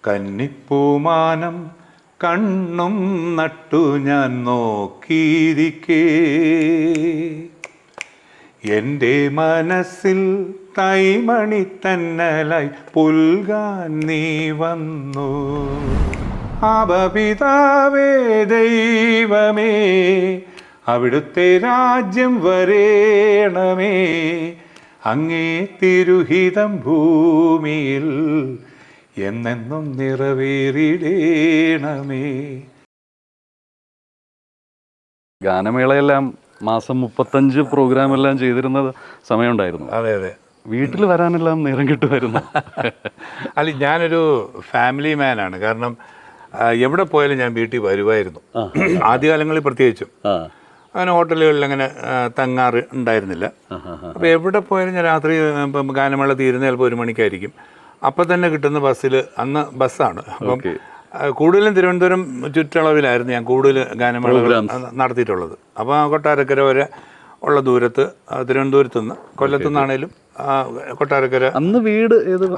കന്നിപ്പൂമാനം കണ്ണും നട്ടു ഞാൻ നോക്കിയിരിക്കേ, എൻ്റെ മനസ്സിൽ തൈമണി തന്നലായി പുൽകാൻ നീ വന്നു. ആബപിതാവേ ദൈവമേ, അവിടുത്തെ രാജ്യം വരേണമേ, അങ്ങേ തിരുഹിതം ഭൂമിയിൽ എന്നെന്നും നിറവേറിടേണമേ. ഗാനമേളയെല്ലാം മാസം 35 പ്രോഗ്രാമെല്ലാം ചെയ്തിരുന്ന സമയമുണ്ടായിരുന്നു. അതെ അതെ. വീട്ടിൽ വരാനെല്ലാം നേരം കിട്ടുമായിരുന്നു. അല്ല, ഞാനൊരു ഫാമിലി മാനാണ്. കാരണം എവിടെ പോയാലും ഞാൻ വീട്ടിൽ വരുമായിരുന്നു. ആദ്യകാലങ്ങളിൽ പ്രത്യേകിച്ചും അങ്ങനെ ഹോട്ടലുകളിൽ അങ്ങനെ തങ്ങാറ് ഉണ്ടായിരുന്നില്ല. അപ്പോൾ എവിടെ പോയാലും ഞാൻ രാത്രി ഇപ്പം ഗാനമേള തീരുന്ന ചിലപ്പോൾ 1 മണിക്കായിരിക്കും. അപ്പം തന്നെ കിട്ടുന്ന ബസ്സിൽ, അന്ന് ബസ്സാണ്, അപ്പം കൂടുതലും തിരുവനന്തപുരം ചുറ്റളവിലായിരുന്നു ഞാൻ കൂടുതൽ ഗാനമേളകൾ നടത്തിയിട്ടുള്ളത്. അപ്പോൾ കൊട്ടാരക്കര വരെ ഉള്ള ദൂരത്ത്, തിരുവനന്തപുരത്ത് നിന്ന്, കൊല്ലത്തു നിന്നാണേലും കൊട്ടാരക്കര. അന്ന് വീട്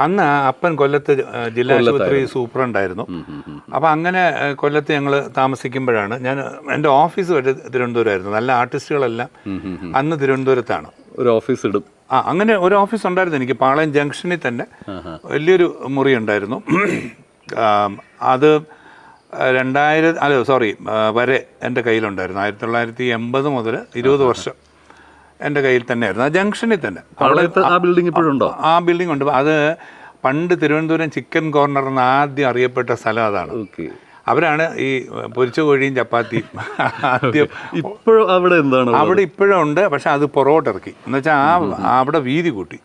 അന്ന് അപ്പൻ കൊല്ലത്ത് ജില്ലാ ആശുപത്രി സൂപ്രണ്ടായിരുന്നു. അപ്പം അങ്ങനെ കൊല്ലത്ത് ഞങ്ങൾ താമസിക്കുമ്പോഴാണ് എൻ്റെ ഓഫീസ് വരെ തിരുവനന്തപുരമായിരുന്നു. നല്ല ആർട്ടിസ്റ്റുകളെല്ലാം അന്ന് തിരുവനന്തപുരത്താണ്. ഒരു ഓഫീസ് ഇടും. അങ്ങനെ ഒരു ഓഫീസ് ഉണ്ടായിരുന്നു എനിക്ക്. പാളയം ജംഗ്ഷനിൽ തന്നെ വലിയൊരു മുറി ഉണ്ടായിരുന്നു. അത് 2000 വരെ എൻ്റെ കയ്യിലുണ്ടായിരുന്നു. 1980 മുതൽ 20 വർഷം എൻ്റെ കയ്യിൽ തന്നെയായിരുന്നു. ആ ജംഗ്ഷനിൽ തന്നെ. ആ ബിൽഡിംഗ് ഇപ്പോഴുണ്ടോ? ആ ബിൽഡിംഗ് ഉണ്ട്. അത് പണ്ട് തിരുവനന്തപുരം ചിക്കൻ കോർണർ എന്ന് ആദ്യം അറിയപ്പെട്ട സ്ഥലം അതാണ്. അവരാണ് ഈ പൊരിച്ച കോഴിയും ചപ്പാത്തിയും ആദ്യം. ഇപ്പോഴും അവിടെ എന്താണ്? അവിടെ ഇപ്പോഴും ഉണ്ട്, പക്ഷെ അത് പുറകോട്ടിറക്കി. എന്നുവെച്ചാൽ അവിടെ വീതി കൂട്ടി.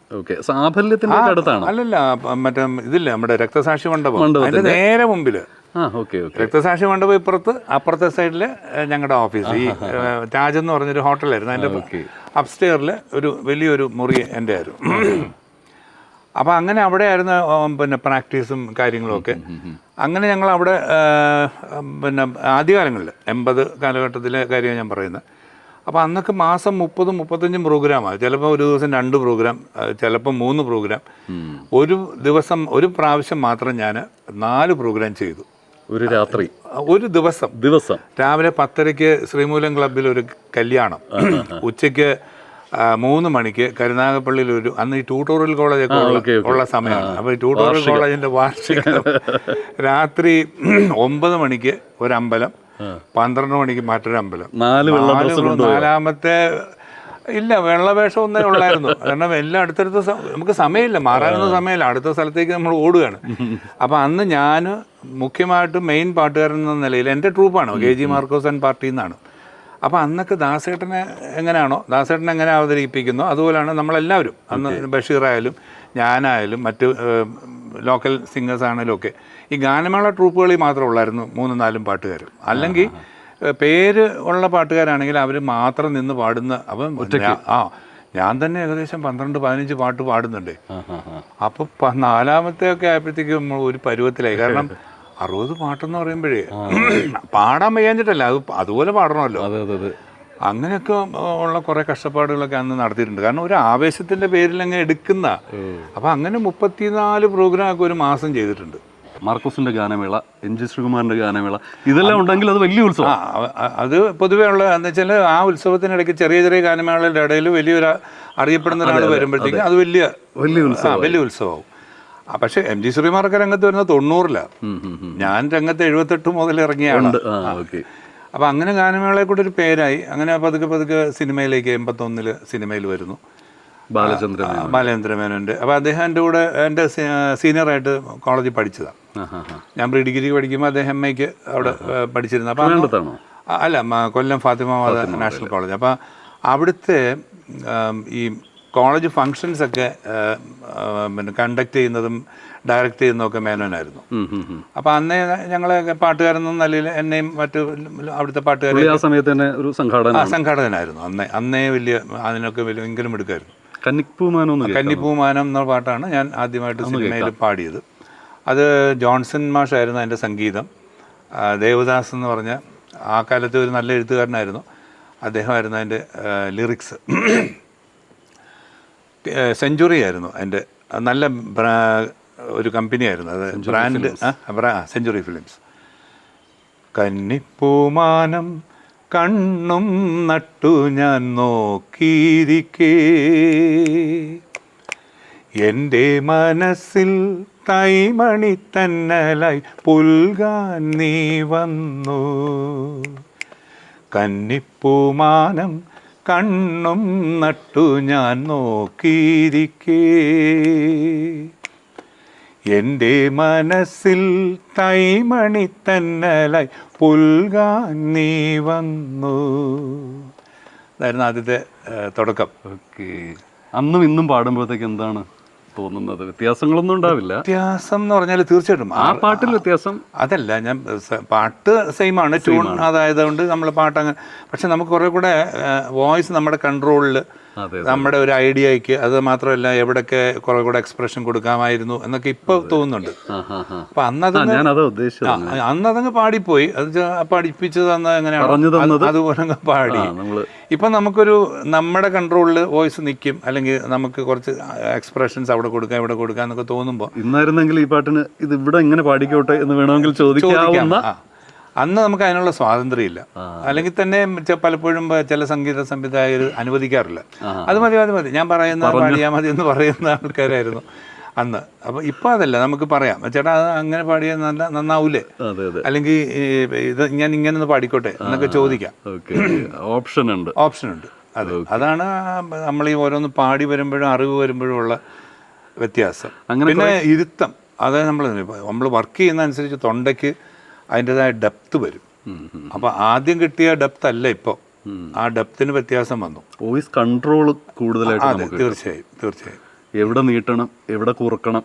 അല്ലല്ല, മറ്റേ ഇതില്ല, നമ്മുടെ രക്തസാക്ഷി മണ്ഡപം അതിന്റെ നേരെ മുമ്പില്. രക്തസാക്ഷി മണ്ഡപം ഇപ്പുറത്ത്, അപ്പുറത്തെ സൈഡില് ഞങ്ങളുടെ ഓഫീസ്. ഈ താജ് എന്ന് പറഞ്ഞൊരു ഹോട്ടലായിരുന്നു. അതിന്റെ അപ്സ്റ്റെയറിൽ ഒരു വലിയൊരു മുറി എൻ്റെ ആയിരുന്നു. അപ്പോൾ അങ്ങനെ അവിടെ ആയിരുന്നു പിന്നെ പ്രാക്ടീസും കാര്യങ്ങളും ഒക്കെ. അങ്ങനെ ഞങ്ങൾ അവിടെ പിന്നെ ആദ്യകാലങ്ങളിൽ 80 കാലഘട്ടത്തിലെ കാര്യമാണ് ഞാൻ പറയുന്നത്. അപ്പോൾ അന്നൊക്കെ മാസം 30-35 പ്രോഗ്രാമാണ്. ചിലപ്പോൾ ഒരു ദിവസം 2 പ്രോഗ്രാം, ചിലപ്പോൾ 3 പ്രോഗ്രാം. ഒരു ദിവസം, ഒരു പ്രാവശ്യം മാത്രം ഞാൻ 4 പ്രോഗ്രാം ചെയ്തു. ഒരു രാത്രി, ഒരു ദിവസം. രാവിലെ 10:30 ശ്രീമൂലം ക്ലബ്ബിൽ ഒരു കല്യാണം, ഉച്ചയ്ക്ക് 3 മണിക്ക് കരുനാഗപ്പള്ളിയിൽ ഒരു, അന്ന് ഈ ട്യൂട്ടോറിയൽ കോളേജൊക്കെ ഉള്ള സമയമാണ്. അപ്പോൾ ഈ ട്യൂട്ടോറിയൽ കോളേജിൻ്റെ വാർഷികം. രാത്രി 9 മണിക്ക് ഒരു അമ്പലം, 12 മണിക്ക് മറ്റൊരു അമ്പലം. 4-ാമത്തെ ഇല്ല, വെള്ളവേഷം ഒന്നേ ഉള്ളായിരുന്നു. കാരണം എല്ലാം അടുത്തടുത്ത, നമുക്ക് സമയമില്ല, മാറാനൊന്നും സമയമില്ല, അടുത്ത സ്ഥലത്തേക്ക് നമ്മൾ ഓടുകയാണ്. അപ്പോൾ അന്ന് ഞാൻ മുഖ്യമായിട്ടും മെയിൻ പാട്ടുകാരൻ എന്ന നിലയിൽ, എൻ്റെ ട്രൂപ്പാണ് KG മാർക്കോസ് ആൻഡ് പാർട്ടി എന്നാണ്. അപ്പോൾ അന്നൊക്കെ ദാസേട്ടനെ എങ്ങനെ അവതരിപ്പിക്കുന്നോ അതുപോലെയാണ് നമ്മളെല്ലാവരും. അന്ന് ബഷീറായാലും ഞാനായാലും മറ്റ് ലോക്കൽ സിംഗേഴ്സ് ആണെങ്കിലും ഒക്കെ ഈ ഗാനമേള ട്രൂപ്പുകളിൽ മാത്രമേ ഉള്ളായിരുന്നു 3-4 പാട്ടുകാർ. അല്ലെങ്കിൽ പേര് ഉള്ള പാട്ടുകാരാണെങ്കിൽ അവർ മാത്രം നിന്ന് പാടുന്ന. അപ്പം ഞാൻ തന്നെ ഏകദേശം 12-15 പാട്ട് പാടുന്നുണ്ട്. അപ്പോൾ 4-ാമത്തെ ഒക്കെ ആയപ്പോഴത്തേക്കും നമ്മൾ ഒരു പരുവത്തിലായി. കാരണം 60 പാട്ടെന്ന് പറയുമ്പോഴേ പാടാൻ വയ്യാഞ്ഞിട്ടല്ല, അതുപോലെ പാടണമല്ലോ. അങ്ങനെയൊക്കെ ഉള്ള കുറേ കഷ്ടപ്പാടുകളൊക്കെ അന്ന് നടത്തിയിട്ടുണ്ട്. കാരണം ഒരു ആവേശത്തിൻ്റെ പേരിൽ അങ്ങ് എടുക്കുന്ന. അപ്പം അങ്ങനെ 34 പ്രോഗ്രാമൊക്കെ ഒരു മാസം ചെയ്തിട്ടുണ്ട്. മാർക്കോസിൻ്റെ ഗാനമേള, NG ശ്രീകുമാറിൻ്റെ ഗാനമേള, ഇതെല്ലാം ഉണ്ടെങ്കിൽ അത് വലിയ ഉത്സവം. അത് പൊതുവേ ഉള്ള എന്ന് വെച്ചാൽ ആ ഉത്സവത്തിനിടയ്ക്ക് ചെറിയ ചെറിയ ഗാനമേളയുടെ ഇടയിൽ വലിയൊരു അറിയപ്പെടുന്ന ഒരാൾ വരുമ്പോഴത്തേക്കും അത് വലിയ ഉത്സവമാവും. പക്ഷെ MG ശ്രീകുമാറൊക്കെ രംഗത്ത് വരുന്നത് 90-ലാണ്. ഞാൻ രംഗത്ത് 78 മുതൽ ഇറങ്ങിയാണ്. അപ്പം അങ്ങനെ ഗാനമേളയെ കൂടെ ഒരു പേരായി. അങ്ങനെ പതുക്കെ സിനിമയിലേക്ക് 81 സിനിമയിൽ വരുന്നു. ബാലചന്ദ്ര മേനോൻ്റെ. അപ്പോൾ അദ്ദേഹം എൻ്റെ കൂടെ എൻ്റെ സീനിയറായിട്ട് കോളേജിൽ പഠിച്ചതാണ്. ഞാൻ പ്രീ ഡിഗ്രി പഠിക്കുമ്പോൾ അദ്ദേഹം MA അവിടെ പഠിച്ചിരുന്നു. അപ്പം അല്ല, കൊല്ലം ഫാത്തിമ നാഷണൽ കോളേജ്. അപ്പോൾ അവിടുത്തെ ഈ കോളേജ് ഫങ്ഷൻസൊക്കെ പിന്നെ കണ്ടക്ട് ചെയ്യുന്നതും ഡയറക്റ്റ് ചെയ്യുന്നതൊക്കെ മേനോനായിരുന്നു. അപ്പോൾ അന്നേ ഞങ്ങളെ പാട്ടുകാരെന്ന നിലയിൽ എന്നെയും മറ്റു അവിടുത്തെ പാട്ടുകാരെ സംഘാടകനായിരുന്നു. അന്നേ വലിയ അതിനൊക്കെ ഭയങ്കര മിടുക്കായിരുന്നു. കന്നിപ്പൂമാനം എന്ന പാട്ടാണ് ഞാൻ ആദ്യമായിട്ട് സിനിമയിൽ പാടിയത്. അത് ജോൺസൺ മാഷായിരുന്നു അതിൻ്റെ സംഗീതം. ദേവദാസ് എന്ന് പറഞ്ഞ ആ കാലത്ത് ഒരു നല്ല എഴുത്തുകാരനായിരുന്നു. അദ്ദേഹമായിരുന്നു അതിൻ്റെ ലിറിക്സ്. സെഞ്ച്വറി ആയിരുന്നു അതിൻ്റെ. നല്ല ഒരു കമ്പനിയായിരുന്നു, അത് ബ്രാൻഡ് സെഞ്ചുറി ഫിലിംസ്. കന്നിപ്പൂമാനം കണ്ണും നട്ടു ഞാൻ നോക്കിയിരിക്കേ, എൻ്റെ മനസ്സിൽ തൈമണി തന്നലായി പുൽകാൻ നീ വന്നു. കന്നിപ്പൂമാനം കണ്ണും നട്ടു ഞാൻ നോക്കിയിരിക്കേ, എൻ്റെ മനസ്സിൽ തൈമണി തന്നലായി പുൽകാൻ നീ വന്നു. അതായിരുന്നു ആദ്യത്തെ തുടക്കം. ഓക്കെ. അന്നും ഇന്നും പാടുമ്പോഴത്തേക്ക് എന്താണ് തോന്നുന്നത്? വ്യത്യാസങ്ങളൊന്നും ഉണ്ടാവില്ല? വ്യത്യാസം എന്ന് പറഞ്ഞാൽ തീർച്ചയായിട്ടും ആ പാട്ടിൽ വ്യത്യാസം അതല്ല, ഞാൻ പാട്ട് സെയിം ആണ്, ട്യൂൺ അതായതുകൊണ്ട് നമ്മൾ പാട്ട് അങ്ങനെ, പക്ഷെ നമുക്ക് കുറേ കൂടെ വോയിസ് നമ്മുടെ കൺട്രോളിൽ, നമ്മുടെ ഒരു ഐഡിയയ്ക്ക്, അത് മാത്രമല്ല എവിടെയൊക്കെ കുറെ കൂടെ എക്സ്പ്രഷൻ കൊടുക്കാമായിരുന്നു എന്നൊക്കെ ഇപ്പൊ തോന്നുന്നുണ്ട്. അപ്പൊ അന്നതങ്ങ് പാടിപ്പോയി, അത് പഠിപ്പിച്ചത് അന്ന് എങ്ങനെയാണ് അതുപോലെ പാടി. ഇപ്പൊ നമുക്കൊരു നമ്മുടെ കൺട്രോളിൽ വോയിസ് നിൽക്കും, അല്ലെങ്കിൽ നമുക്ക് കുറച്ച് എക്സ്പ്രഷൻസ് അവിടെ കൊടുക്കാം ഇവിടെ കൊടുക്കാം എന്നൊക്കെ തോന്നുമ്പോൾ, ഇന്നായിരുന്നെങ്കിൽ ഈ പാട്ടിന് ഇത് ഇവിടെ ഇങ്ങനെ പാടിക്കോട്ടെ എന്ന് വേണമെങ്കിൽ ചോദിക്കാവുന്ന, അന്ന് നമുക്ക് അതിനുള്ള സ്വാതന്ത്ര്യമില്ല. അല്ലെങ്കിൽ തന്നെ പലപ്പോഴും ചില സംഗീത സംവിധായകർ അനുവദിക്കാറില്ല. അത് മതി അത് മതി, ഞാൻ പറയുന്ന പാടിയാൽ മതി എന്ന് പറയുന്ന ആൾക്കാരായിരുന്നു അന്ന്. അപ്പോൾ ഇപ്പോൾ അതല്ല, നമുക്ക് പറയാം ചേട്ടാ അത് അങ്ങനെ പാടിയാൽ നന്നാവൂലേ, അല്ലെങ്കിൽ ഇത് ഞാൻ ഇങ്ങനെ ഒന്ന് പാടിക്കോട്ടെ എന്നൊക്കെ ചോദിക്കാം. ഓപ്ഷൻ ഉണ്ട്. അതെ, അതാണ് നമ്മൾ ഈ ഓരോന്ന് പാടി വരുമ്പോഴും അറിവ് വരുമ്പോഴും ഉള്ള വ്യത്യാസം. പിന്നെ ഇരുത്തം, അതായത് നമ്മൾ വർക്ക് ചെയ്യുന്ന അനുസരിച്ച് തൊണ്ടയ്ക്ക് അതിൻ്റെതായ ഡെപ്ത് വരും. അപ്പോൾ ആദ്യം കിട്ടിയ ഡെപ്ത് അല്ല ഇപ്പോൾ, ആ ഡെപ്തിന് വ്യത്യാസം വന്നു. വോയിസ് കൺട്രോൾ കൂടുതലായിട്ട്. അതെ, തീർച്ചയായും. എവിടെ നീട്ടണം എവിടെ കുറക്കണം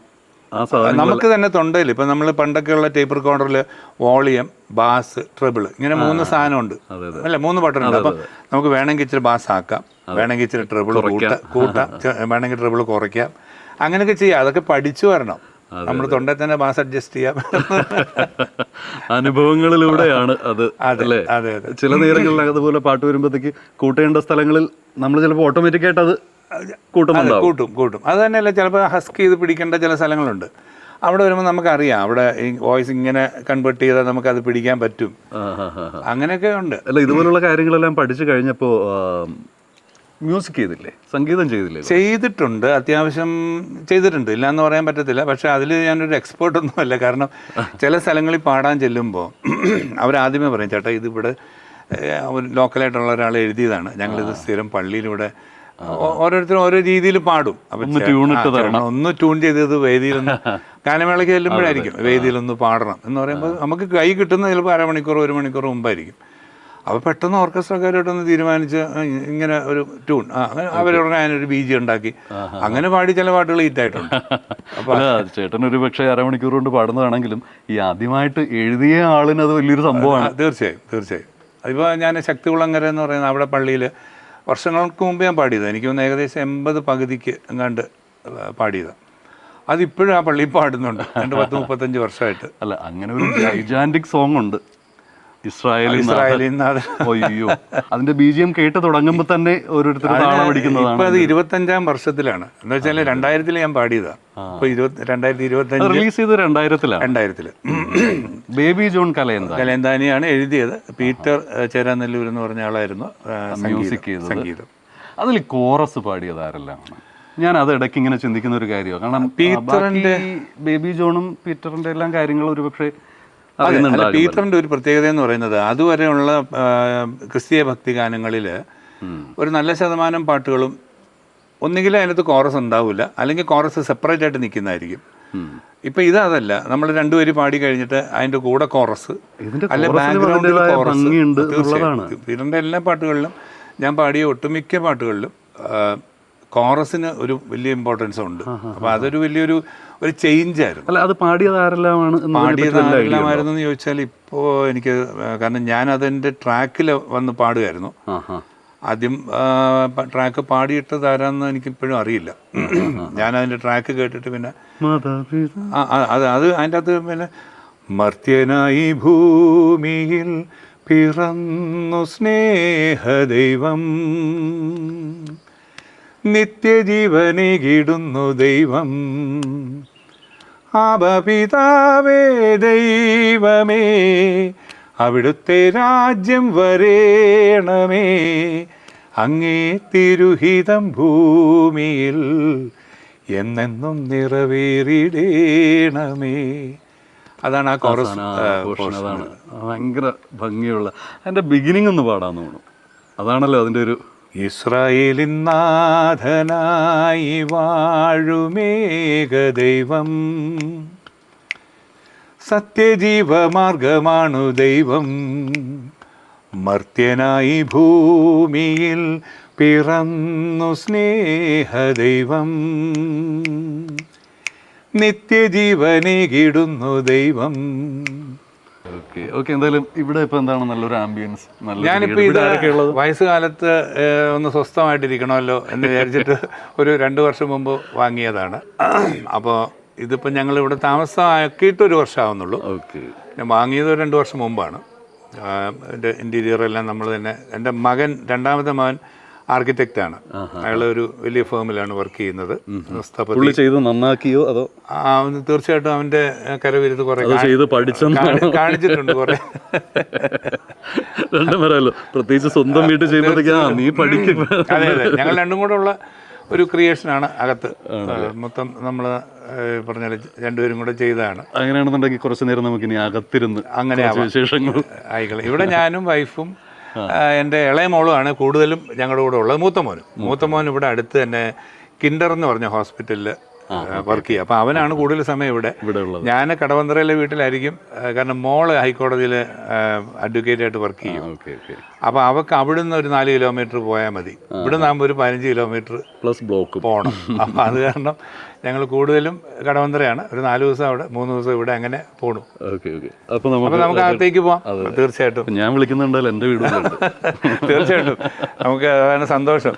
ആ സാധനം നമുക്ക് തന്നെ തൊണ്ടയിൽ. ഇപ്പം നമ്മൾ പണ്ടൊക്കെയുള്ള ടേപ്പ് റെക്കോർഡറിൽ വോളിയം, ബാസ്, ട്രിബിൾ, ഇങ്ങനെ 3 സാധനമുണ്ട് അല്ല, 3 ബട്ടണുണ്ട്. അപ്പം നമുക്ക് വേണമെങ്കിൽ ഇച്ചിരി ബാസ് ആക്കാം, വേണമെങ്കിൽ ഇച്ചിരി ട്രിബിൾ കൂട്ടാം, വേണമെങ്കിൽ ട്രിബിൾ കുറയ്ക്കാം, അങ്ങനെയൊക്കെ ചെയ്യാം. അതൊക്കെ പഠിച്ചു വരണം. നമ്മൾ തൊണ്ടയിൽ തന്നെ ബാസ് അഡ്ജസ്റ്റ് ചെയ്യാം. അനുഭവങ്ങളിലൂടെയാണ് അത്. അല്ലേ? ചില നേരങ്ങളിൽ അതുപോലെ പാട്ട് വരുമ്പോഴത്തേക്ക് കൂട്ടേണ്ട സ്ഥലങ്ങളിൽ നമ്മൾ ചിലപ്പോൾ ഓട്ടോമാറ്റിക്കായിട്ട് അത് കൂട്ടും. അത് തന്നെയല്ല, ചിലപ്പോൾ ഹസ്ക് ചെയ്ത് പിടിക്കേണ്ട ചില സ്ഥലങ്ങളുണ്ട്. അവിടെ വരുമ്പോൾ നമുക്കറിയാം, അവിടെ വോയിസ് ഇങ്ങനെ കൺവേർട്ട് ചെയ്താൽ നമുക്കത് പിടിക്കാൻ പറ്റും. അങ്ങനെയൊക്കെ ഉണ്ട്. അല്ല, ഇതുപോലുള്ള കാര്യങ്ങളെല്ലാം പഠിച്ചു കഴിഞ്ഞപ്പോൾ മ്യൂസിക് ചെയ്തില്ലേ, സംഗീതം ചെയ്തിട്ടുണ്ട്, അത്യാവശ്യം ചെയ്തിട്ടുണ്ട്, ഇല്ല എന്ന് പറയാൻ പറ്റത്തില്ല. പക്ഷെ അതിൽ ഞാനൊരു എക്സ്പേർട്ടൊന്നുമല്ല. കാരണം ചില സ്ഥലങ്ങളിൽ പാടാൻ ചെല്ലുമ്പോൾ അവരാദ്യമേ പറയും, ചേട്ടാ ഇതിവിടെ ലോക്കലായിട്ടുള്ള ഒരാൾ എഴുതിയതാണ്, ഞങ്ങളിത് സ്ഥിരം പള്ളിയിലൂടെ ഓരോരുത്തരും ഓരോ രീതിയിൽ പാടും. അപ്പം ഒന്ന് ട്യൂൺ ചെയ്തത് വേദിയിലൊന്ന് ഗാനമേളയ്ക്ക് ചെല്ലുമ്പോഴായിരിക്കും വേദിയിലൊന്ന് പാടണം എന്ന് പറയുമ്പോൾ നമുക്ക് കൈ കിട്ടുന്ന ചിലപ്പോൾ 1 മണിക്കൂർ 1 മണിക്കൂർ മുമ്പായിരിക്കും. അപ്പോൾ പെട്ടെന്ന് ഓർക്കസ്ട്രക്കാരായിട്ടൊന്ന് തീരുമാനിച്ച് ഇങ്ങനെ ഒരു ട്യൂൺ, അങ്ങനെ അവരോട് ഞാനൊരു ബീജി ഉണ്ടാക്കി അങ്ങനെ പാടി ചില പാട്ടുകൾ ഹിറ്റായിട്ടുണ്ട്. അപ്പോൾ ചേട്ടൻ ഒരു പക്ഷേ 1/2 മണിക്കൂർ കൊണ്ട് പാടുന്നതാണെങ്കിലും ഈ ആദ്യമായിട്ട് എഴുതിയ ആളിന് അത് വലിയൊരു സംഭവമാണ്. തീർച്ചയായും. അതിപ്പോൾ ഞാൻ ശക്തികുളങ്ങര എന്ന് പറയുന്ന അവിടെ പള്ളിയിൽ വർഷങ്ങൾക്ക് മുമ്പ് ഞാൻ പാടിയത്, എനിക്ക് തോന്നുന്നു ഏകദേശം 80 പകുതിക്ക് എങ്ങാണ്ട് പാടിയതാണ്. അതിപ്പോഴും ആ പള്ളിയിൽ പാടുന്നുണ്ട്, 10-35 വർഷമായിട്ട്. അല്ല, അങ്ങനെ ഒരു ജൈജാൻറ്റിക് സോങ് ഉണ്ട്, ഇസ്രായേലിൽ. അയ്യോ, അതിന്റെ BGM കേട്ട് തുടങ്ങുമ്പോൾ തന്നെ ഓരോരുത്തർ താളം പിടിക്കുന്നതാണ്. ഇപ്പൊ അത് 25ാം വർഷത്തിലാണ്. എന്ന് വെച്ചാൽ 2000 ഞാൻ പാടിയതാ. ഇപ്പൊ 2025 റിലീസ് ചെയ്ത് 2000. ബേബി ജോൺ കലയന്താനിയാണ് എഴുതിയത്. പീറ്റർ ചേരാനെല്ലൂർ എന്ന് പറഞ്ഞ ആളായിരുന്നു മ്യൂസിക് ചെയ്തത്. അതിൽ കോറസ് പാടിയത് ആരെല്ലാം? ഞാൻ അത് ഇടയ്ക്ക് ഇങ്ങനെ ചിന്തിക്കുന്ന ഒരു കാര്യമാണ്. കാരണം പീറ്ററിന്റെ ബേബി ജോണും പീറ്ററിന്റെ എല്ലാം കാര്യങ്ങൾ ഒരു പക്ഷേ പീറ്ററിന്റെ ഒരു പ്രത്യേകത എന്ന് പറയുന്നത്, അതുവരെയുള്ള ക്രിസ്തീയ ഭക്തി ഗാനങ്ങളിൽ ഒരു നല്ല ശതമാനം പാട്ടുകളും ഒന്നുകിൽ അതിനകത്ത് കോറസ് ഉണ്ടാവില്ല, അല്ലെങ്കിൽ കോറസ് സെപ്പറേറ്റ് ആയിട്ട് നിൽക്കുന്നതായിരിക്കും. ഇപ്പം അതല്ല, നമ്മൾ 2 പേര് പാടി കഴിഞ്ഞിട്ട് അതിൻ്റെ കൂടെ കോറസ്, അല്ലെ ബാക്ക്ഗ്രൗണ്ടിൽ കോറസ്. പീറ്ററിന്റെ എല്ലാ പാട്ടുകളിലും, ഞാൻ പാടിയ ഒട്ടുമിക്ക പാട്ടുകളിലും കോറസിന് ഒരു വലിയ ഇമ്പോർട്ടൻസ് ഉണ്ട്. അപ്പോൾ അതൊരു വലിയൊരു ചേഞ്ച് ആയിരുന്നു. അല്ല, അത് പാടിയതാരെല്ലാമായിരുന്നു എന്ന് ചോദിച്ചാൽ ഇപ്പോൾ എനിക്ക്, കാരണം ഞാൻ അതിൻ്റെ ട്രാക്കിൽ വന്ന് പാടുമായിരുന്നു. ആദ്യം ട്രാക്ക് പാടിയിട്ടത് ആരാന്ന് എനിക്കിപ്പോഴും അറിയില്ല. ഞാൻ അതിൻ്റെ ട്രാക്ക് കേട്ടിട്ട് പിന്നെ അത് അതിൻ്റെ അകത്ത് പിന്നെ മർത്യനായി ഭൂമിയിൽ പിറന്നു സ്നേഹദൈവം, നിത്യജീവനെ കിടുന്നു ദൈവം, ആബപിതാവേ ദൈവമേ, അവിടുത്തെ രാജ്യം വരേണമേ, അങ്ങേ തിരുഹിതം ഭൂമിയിൽ എന്നെന്നും നിറവേറിടേണമേ. അതാണ് ആ കോറസ് പോർഷൻ. അതാണ് ഭയങ്കര ഭംഗിയുള്ള. അതിൻ്റെ ബിഗിനിങ് ഒന്ന് പാടാന്ന് തോന്നുന്നു. അതാണല്ലോ അതിൻ്റെ ഒരു ഇസ്രായേലിൻ നാഥനായി വാഴുമേക ദൈവം, സത്യജീവമാർഗമാണു ദൈവം, മർത്യനായി ഭൂമിയിൽ പിറന്നു സ്നേഹദൈവം, നിത്യജീവനേകിടുന്നു ദൈവം. Okay okay. എന്തായാലും ഇവിടെ ഇപ്പം എന്താണ് നല്ലൊരു ആംബിയൻസ്? ഞാനിപ്പോൾ ഇത് വയസ്സുകാലത്ത് ഒന്ന് സ്വസ്ഥമായിട്ടിരിക്കണമല്ലോ എന്ന് വിചാരിച്ചിട്ട് ഒരു 2 വർഷം മുമ്പ് വാങ്ങിയതാണ്. അപ്പോൾ ഇതിപ്പോൾ ഞങ്ങൾ ഇവിടെ താമസമാക്കിയിട്ട് 1 വർഷമാവുന്നുള്ളൂ. ഓക്കെ. ഞാൻ വാങ്ങിയത് 2 വർഷം മുമ്പാണ്. എൻ്റെ ഇൻറ്റീരിയറെല്ലാം നമ്മൾ തന്നെ. എൻ്റെ മകൻ, രണ്ടാമത്തെ മകൻ ആർക്കിടെക്റ്റാണ്. അയാൾ ഒരു വലിയ ഫേമിലാണ് വർക്ക് ചെയ്യുന്നത്. പുള്ളി ചെയ്ത് നന്നാക്കിയോ അതോ? തീർച്ചയായിട്ടും അവൻ്റെ കരവിരുത് കുറേ കാണിച്ചിട്ടുണ്ട്. കുറേ രണ്ടും വരാമല്ലോ, പ്രത്യേകിച്ച് സ്വന്തം വീട്ടിൽ ചെയ്യുമ്പോഴത്തേക്കാ നീ പഠിക്കും. അതെ അതെ, ഞങ്ങൾ രണ്ടും കൂടെ ഉള്ള ഒരു ക്രിയേഷനാണ് അകത്ത്. മൊത്തം നമ്മൾ പറഞ്ഞാൽ രണ്ടുപേരും കൂടെ ചെയ്തതാണ്. അങ്ങനെയാണെന്നുണ്ടെങ്കിൽ കുറച്ച് നേരം നമുക്ക് ഇനി അകത്തിരുന്ന് അങ്ങനെ വിശേഷങ്ങൾ ആയിക്കോളെ. ഇവിടെ ഞാനും വൈഫും എൻ്റെ ഇളയ മോളുമാണ് കൂടുതലും ഞങ്ങളുടെ കൂടെ ഉള്ളത്. മൂത്ത മോൻ ഇവിടെ അടുത്ത് തന്നെ കിൻഡർ എന്ന് പറഞ്ഞ ഹോസ്പിറ്റലിൽ വർക്ക് ചെയ്യുക. അപ്പോൾ അവനാണ് കൂടുതൽ സമയം ഇവിടെ. ഞാൻ കടവന്ത്രയിലെ വീട്ടിലായിരിക്കും. കാരണം മോള് ഹൈക്കോടതിയിൽ അഡ്വക്കേറ്റായിട്ട് വർക്ക് ചെയ്യും. അപ്പോൾ അവൾക്ക് അവിടുന്ന് ഒരു 4 കിലോമീറ്റർ പോയാൽ മതി. ഇവിടെ നിന്നാകുമ്പോൾ ഒരു 15 കിലോമീറ്റർ പ്ലസ് ബ്ലോക്ക് പോകണം. അപ്പോൾ അത് കാരണം ഞങ്ങൾ കൂടുതലും കടവന്ത്രയാണ്. ഒരു 4 ദിവസം അവിടെ, 3 ദിവസം ഇവിടെ, അങ്ങനെ പോകണം. അപ്പോൾ നമുക്ക് അകത്തേക്ക് പോവാം. തീർച്ചയായിട്ടും ഞാൻ വിളിക്കുന്നുണ്ടല്ലോ എൻ്റെ വീട്. തീർച്ചയായിട്ടും നമുക്ക് അതാണ് സന്തോഷം.